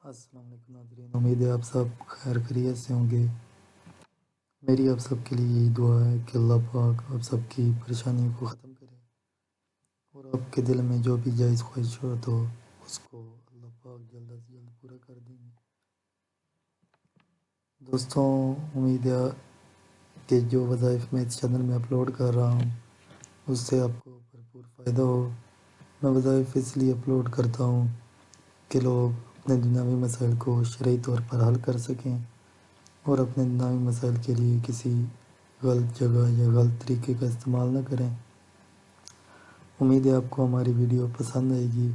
السلام علیکم ناظرین، امید ہے آپ سب خیر خیریت سے ہوں گے۔ میری آپ سب کے لیے یہی دعا ہے کہ اللہ پاک آپ سب کی پریشانیوں کو ختم کرے اور آپ کے دل میں جو بھی جائز خواہشات ہو اس کو اللہ پاک جلد از جلد پورا کر دیں گے۔ دوستوں، امید ہے کہ جو وظائف میں اس چینل میں اپلوڈ کر رہا ہوں اس سے آپ کو بھرپور فائدہ ہو۔ میں وظائف اس لیے اپلوڈ کرتا ہوں کہ لوگ اپنے دنیاوی مسائل کو شرعی طور پر حل کر سکیں اور اپنے دنیاوی مسائل کے لیے کسی غلط جگہ یا غلط طریقے کا استعمال نہ کریں۔ امید ہے آپ کو ہماری ویڈیو پسند آئے گی۔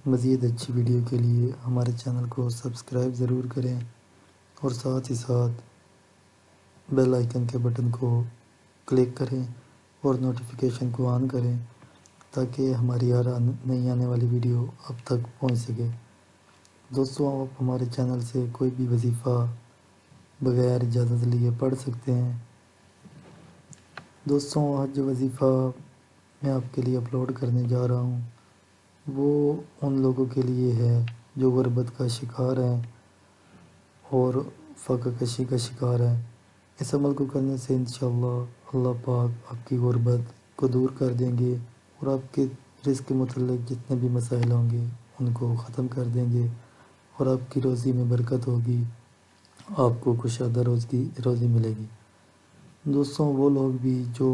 مزید اچھی ویڈیو کے لیے ہمارے چینل کو سبسکرائب ضرور کریں اور ساتھ ہی ساتھ بیل آئیکن کے بٹن کو کلک کریں اور نوٹیفیکیشن کو آن کریں تاکہ ہماری ہر نئی آنے والی ویڈیو اب تک پہنچ سکے۔ دوستوں، آپ ہمارے چینل سے کوئی بھی وظیفہ بغیر اجازت لیے پڑھ سکتے ہیں۔ دوستوں، آج جو وظیفہ میں آپ کے لیے اپلوڈ کرنے جا رہا ہوں وہ ان لوگوں کے لیے ہے جو غربت کا شکار ہیں اور فقر کشی کا شکار ہیں۔ اس عمل کو کرنے سے انشاءاللہ اللہ پاک آپ کی غربت کو دور کر دیں گے اور آپ کے رزق کے متعلق جتنے بھی مسائل ہوں گے ان کو ختم کر دیں گے اور آپ کی روزی میں برکت ہوگی، آپ کو کشادہ روزی ملے گی۔ دوستوں، وہ لوگ بھی جو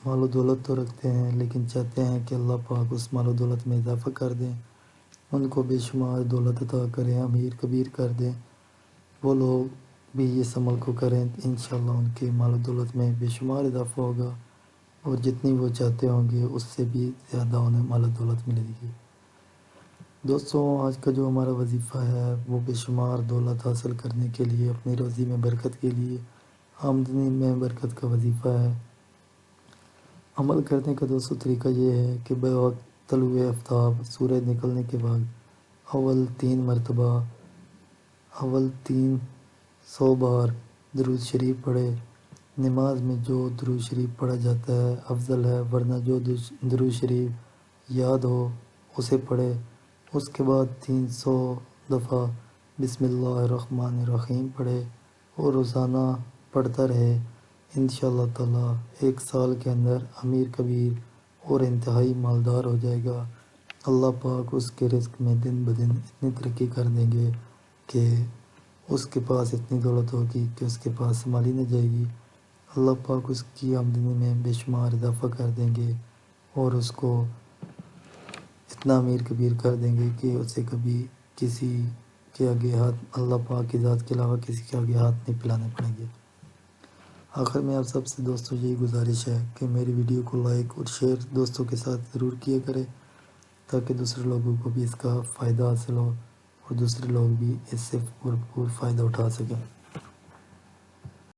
مال و دولت تو رکھتے ہیں لیکن چاہتے ہیں کہ اللہ پاک اس مال و دولت میں اضافہ کر دیں، ان کو بے شمار دولت عطا کریں، امیر کبیر کر دیں، وہ لوگ بھی اس عمل کو کریں، انشاءاللہ ان کے مال و دولت میں بے شمار اضافہ ہوگا اور جتنی وہ چاہتے ہوں گے اس سے بھی زیادہ انہیں مال و دولت ملے گی۔ دوستوں، آج کا جو ہمارا وظیفہ ہے وہ بے شمار دولت حاصل کرنے کے لیے، اپنی روزی میں برکت کے لیے، آمدنی میں برکت کا وظیفہ ہے۔ عمل کرنے کا دوستوں طریقہ یہ ہے کہ بے وقت طلوع آفتاب سورج نکلنے کے بعد اول 300 بار درود شریف پڑھے۔ نماز میں جو درود شریف پڑھا جاتا ہے افضل ہے، ورنہ جو درود شریف یاد ہو اسے پڑھے۔ اس کے بعد 300 دفعہ بسم اللہ الرحمن الرحیم پڑھے اور روزانہ پڑھتا رہے۔ انشاءاللہ تعالی ایک سال کے اندر امیر کبیر اور انتہائی مالدار ہو جائے گا۔ اللہ پاک اس کے رزق میں دن بدن اتنی ترقی کر دیں گے کہ اس کے پاس اتنی دولت ہوگی کہ اس کے پاس سنبھالی نہ جائے گی۔ اللہ پاک اس کی آمدنی میں بے شمار اضافہ کر دیں گے اور اس کو اتنا امیر کبیر کر دیں گے کہ اسے کبھی کسی کے آگے ہاتھ، اللہ پاک کی ذات کے علاوہ کسی کے آگے ہاتھ نہیں پھیلانے پڑیں گے۔ آخر میں آپ سب سے دوستوں یہی گزارش ہے کہ میری ویڈیو کو لائک اور شیئر دوستوں کے ساتھ ضرور کیا کریں تاکہ دوسرے لوگوں کو بھی اس کا فائدہ حاصل ہو اور دوسرے لوگ بھی اس سے بھرپور فائدہ اٹھا سکیں۔